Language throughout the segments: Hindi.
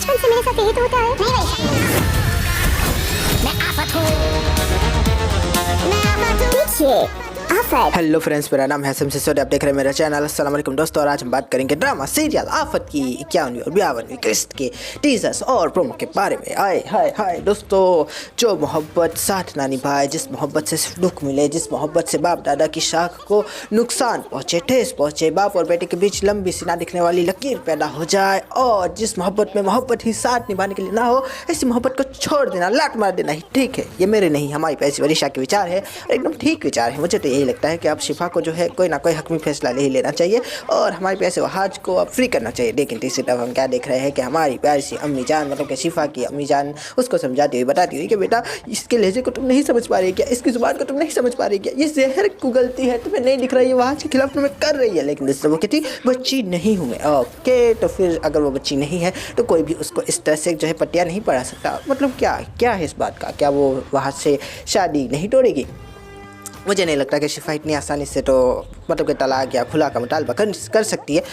बचपन से मेरे साथ यही तो होता है। नहीं भाई, मैं आफत हूँ, मैं आफत हूँ। पीछे आफत। हेलो फ्रेंड्स, मेरा नाम है हैसम सिसोदिया, आप देख रहे हैं मेरा चैनल। अस्सलाम वालेकुम दोस्तों, और आज हम बात करेंगे ड्रामा सीरियल आफत की 51वीं और 52वीं किस्त के टीजर्स और प्रोमो के बारे में। आए हाय हाय दोस्तों, जो मोहब्बत साथ ना निभाए, जिस मोहब्बत से सिर्फ दुख मिले, जिस मोहब्बत से बाप दादा की शाख को नुकसान पहुँचे, ठेस पहुँचे, बाप और बेटे के बीच लंबी सी ना दिखने वाली लकीर पैदा हो जाए, और जिस मोहब्बत में मोहब्बत ही साथ निभाने के लिए ना हो, ऐसी मोहब्बत को छोड़ देना, लात मार देना ही ठीक है। ये मेरे नहीं, हमारी पैसी वरिशा के विचार है, एकदम ठीक विचार है। मुझे तो यही लगता है कि अब शिफा को जो है कोई ना कोई हकमी फैसला ले ही लेना चाहिए, और हमारे पैसे वहाज को अब फ्री करना चाहिए। लेकिन तीसरी तरफ हम क्या देख रहे हैं कि हमारी प्यारी सी अम्मी जान, मतलब कि शिफा की अम्मी जान, उसको समझाती हुई बताती हुई कि बेटा, इसके लहजे को तुम नहीं समझ पा रही क्या, इसकी जुबान को तुम नहीं समझ पा रही क्या, ये जहर कुगलती है, तुम्हें नहीं दिख रही है, वहाज के खिलाफ तुम्हें कर रही है। लेकिन दूसरे वो कहती बच्ची नहीं हूँ मैं। ओके, तो फिर अगर वो बच्ची नहीं है तो कोई भी उसको इस तरह से जो है पटिया नहीं पड़ा सकता। मतलब क्या है इस बात का, क्या वो वहाँ से शादी नहीं तोड़ेगी? मुझे नहीं लगता कि शिफा इतनी आसानी से तो मतलब कि तलाक या खुला का मुतालबा कर सकती है,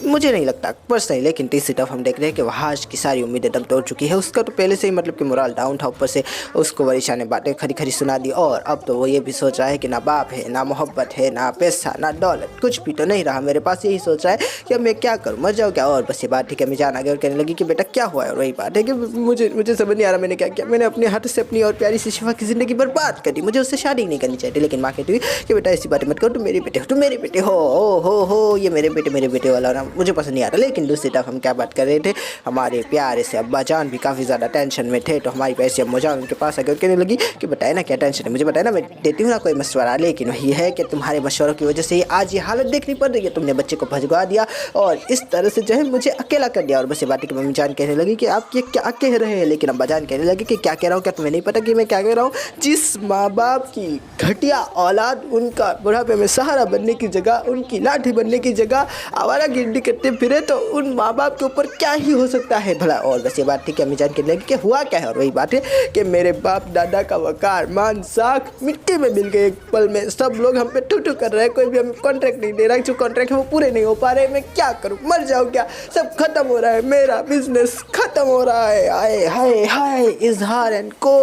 मुझे नहीं लगता पर्सनली। लेकिन तीसरी तरफ हम देख रहे हैं कि वहाज की सारी उम्मीदें दम तोड़ चुकी है। उसका तो पहले से ही मतलब कि मोरल डाउन था, ऊपर से उसको वरिशा ने बातें खरी खरी सुना दी, और अब तो वो ये भी सोच रहा है कि ना बाप है, ना मोहब्बत है, ना पैसा, ना दौलत, कुछ भी तो नहीं रहा मेरे पास। यही सोच रहा है कि अब मैं क्या करूँ, मर जाऊँ क्या? और बस ये बात ठीक है, मैं जान आ गया और कहने लगी कि बेटा क्या हुआ है। और वही बात है कि मुझे समझ नहीं आ रहा मैंने क्या किया। मैंने अपने हाथ से अपनी और प्यारी सी शिफा की ज़िंदगी बर्बाद कर दी, मुझे उससे शादी नहीं करनी चाहिए। लेकिन माँ कहती हुई कि बेटा ऐसी बातें मत करो, तुम मेरे बेटे हो, तुम मेरे बेटे हो, हो ये मेरे बेटे वाला ना मुझे पसंद नहीं आ रहा। लेकिन दूसरी तरफ हम क्या बात कर रहे थे, हमारे प्यारे से अब्बा जान भी काफ़ी ज़्यादा टेंशन में थे। तो हमारी पैसे अम्मा जान उनके पास आकर कहने लगी कि बताए ना क्या टेंशन है, मुझे बताए ना, मैं देती हूँ ना कोई मशवरा। लेकिन वही है कि तुम्हारे मशवरों की वजह से ही आज ये हालत देखनी पड़ रही है। तुमने बच्चे को भजवा दिया और इस तरह से जो है मुझे अकेला कर दिया। और बस ये बात कि मम्मी जान कहने लगी कि आप ये क्या कह रहे हैं, लेकिन अब्बा जान कहने लगे कि क्या कह रहा हूँ, क्या तुम्हें नहीं पता कि मैं क्या कह रहा हूँ? जिस माँ बाप की घटिया औलाद उनका बुढ़ापे में सहारा बनने की जगह, उनकी लाठी बनने की जगह आवारागर्दी करते फिरे, तो उन माँ बाप के ऊपर क्या ही हो सकता है भला। और बस ये बात थी कि अम्मी जान कहने लगी कि हुआ क्या है। और वही बात है कि मेरे बाप दादा का वकार मान साख मिट्टी में मिल गए एक पल में। सब लोग हम पे टू कर रहे हैं, कोई भी हमें कॉन्ट्रैक्ट नहीं दे रहा, जो कॉन्ट्रैक्ट है वो पूरे नहीं हो पा रहे। मैं क्या करूँ, मर जाऊँ क्या? सब खत्म हो रहा है, मेरा बिजनेस खत्म हो रहा है। आए हाय हाय, इजहार एंड को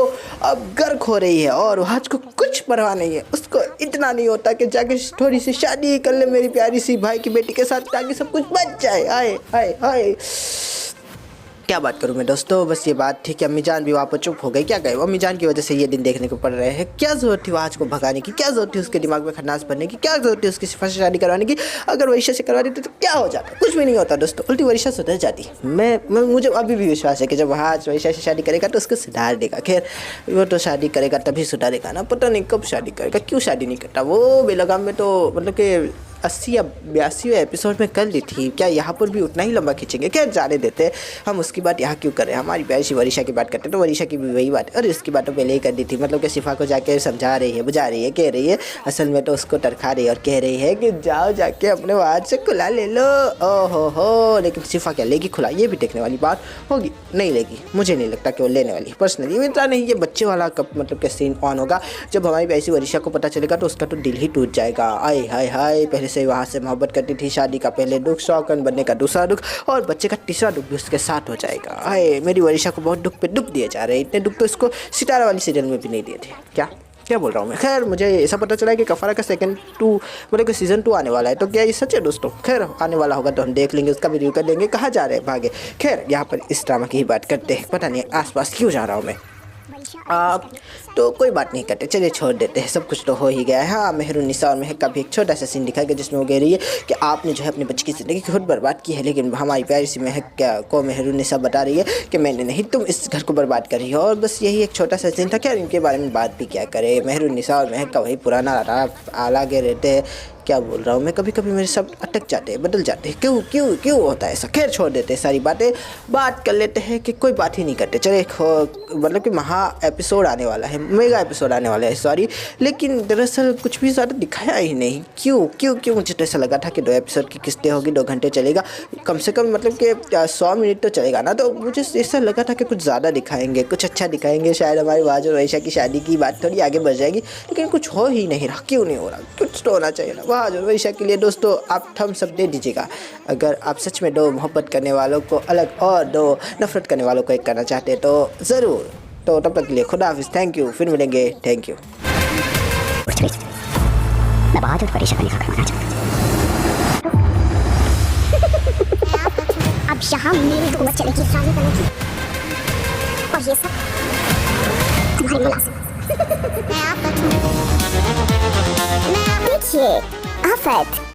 अब गर्क हो रही है, और हज को कुछ परवाह नहीं है। उसको इतना नहीं होता कि जाके थोड़ी सी शादी कर ले मेरी प्यारी सी भाई की बेटी के साथ, ताकि सब कुछ बच जाए। आए हाय हाय, क्या बात करूँ मैं दोस्तों। बस ये बात थी कि अम्मी जान भी वहाँ पर चुप हो गई। क्या कहे, अम्मी जान की वजह से ये दिन देखने को पड़ रहे हैं। क्या जरूरत थी वहाज को भगाने की, क्या जरूरत थी उसके दिमाग में खन्नास भरने की, क्या जरूरत थी उसकी शिफा से शादी करवाने की? अगर वरिशा से करवा देती तो क्या हो जाता? कुछ भी नहीं होता दोस्तों, उल्टी वरिशा सुधर जाती। मुझे अभी भी विश्वास है कि जब वहाज वरिशा से शादी करेगा तो उसको सुधार देगा। खैर, वो तो शादी करेगा तभी सुधारेगा ना, पता नहीं कब शादी करेगा, क्यों शादी नहीं करता। वो बेलगाम में तो मतलब कि 80 या 82 एपिसोड में कर ली थी, क्या यहाँ पर भी उतना ही लंबा खींचेंगे? क्या जाने देते, हम उसकी बात यहाँ क्यों कर रहे हैं। हमारी प्यारी वरिशा की बात करते हैं तो वरिशा की भी वही बात है, और इसकी बात तो पहले ही कर दी थी। मतलब कि शिफा को जाके समझा रही है, बुझा रही है, कह रही है, असल में तो उसको टरखा रही है और कह रही है कि जाओ जाके अपने वहाज से खुला ले लो। ओहो हो, लेकिन शिफा क्या लेगी खुला, ये भी देखने वाली बात होगी। नहीं लेगी, मुझे नहीं लगता कि वो लेने वाली पर्सनली। इतना नहीं, ये बच्चे वाला कब मतलब कि सीन ऑन होगा जब हमारी प्यारी वरिशा को पता चलेगा, तो उसका तो दिल ही टूट जाएगा। आए हाय हाय, पहले से वहाँ से मोहब्बत करती थी, शादी का पहले दुख, शौकन बनने का दूसरा दुख, और बच्चे का तीसरा दुख भी उसके साथ हो जाएगा। आए, मेरी वरिशा को बहुत दुख पे दुख दिए जा रहे हैं। इतने दुख तो इसको सितारा वाली सीरियल में भी नहीं दिए थे। क्या बोल रहा हूँ मैं। खैर, मुझे ऐसा पता चला है कि कफारा का मतलब कि सीज़न 2 आने वाला है। तो क्या ये सच है दोस्तों? खैर, आने वाला होगा तो हम देख लेंगे, उसका भी रिव्यू कर लेंगे। कहाँ जा रहे हैं, भागे। खैर, यहाँ पर इस ड्रामा की ही बात करते हैं। पता नहीं आसपास क्यों जा रहा हूँ मैं। तो कोई बात नहीं करते, चलिए छोड़ देते हैं, सब कुछ तो हो ही गया है। हाँ, मेहरुन्निसा और महक का भी एक छोटा सा सीन दिखाया गया, जिसमें वो कह रही है कि आपने जो है अपने बच्चे की ज़िंदगी खुद बर्बाद की है। लेकिन हमारी प्यारी सी महक को मेहरुन्निसा बता रही है कि मैंने नहीं, तुम इस घर को बर्बाद कर रही हो। और बस यही एक छोटा सा सीन था। क्या इनके बारे में बात भी क्या करे, मेहरुन्निसा और महक का वही पुराना आलागे रहते हैं। क्या बोल रहा हूँ मैं, कभी कभी मेरे शब्द अटक जाते हैं, बदल जाते हैं, क्यों होता है ऐसा। खैर, छोड़ देते हैं सारी बातें, बात कर लेते हैं कि कोई बात ही नहीं करते। चले, मतलब कि महा एपिसोड आने वाला है, मेगा एपिसोड आने वाला है, सॉरी। लेकिन दरअसल कुछ भी ज़्यादा दिखाया ही नहीं। क्यों मुझे तो ऐसा लगा था कि 2 एपिसोड की किस्तें होगी, 2 घंटे चलेगा कम से कम, मतलब कि 100 मिनट तो चलेगा ना। तो मुझे ऐसा लगा था कि कुछ ज़्यादा दिखाएंगे, कुछ अच्छा दिखाएंगे, शायद हमारी वहाज और वरिशा की शादी की बात थोड़ी आगे बढ़ जाएगी। लेकिन कुछ हो ही नहीं रहा। क्यों नहीं हो रहा? कुछ तो होना चाहिए ना। फवाद और वैशा के लिए दोस्तों आप थम्स अप दे दीजिएगा अगर आप सच में दो मोहब्बत करने वालों को अलग और दो नफरत करने वालों को एक करना चाहते हैं तो ज़रूर। तो तब तक के लिए खुदा हाफिज़, थैंक यू, फिर मिलेंगे, थैंक यू। मैं बहुत बड़ी शक्ल खाना चाहता अब यहाँ मेरी हुकूमत चलेगी शादी करने की और ये सब तुम्हारी मुलाजिम। मैं आफत हूँ। देखिए आफत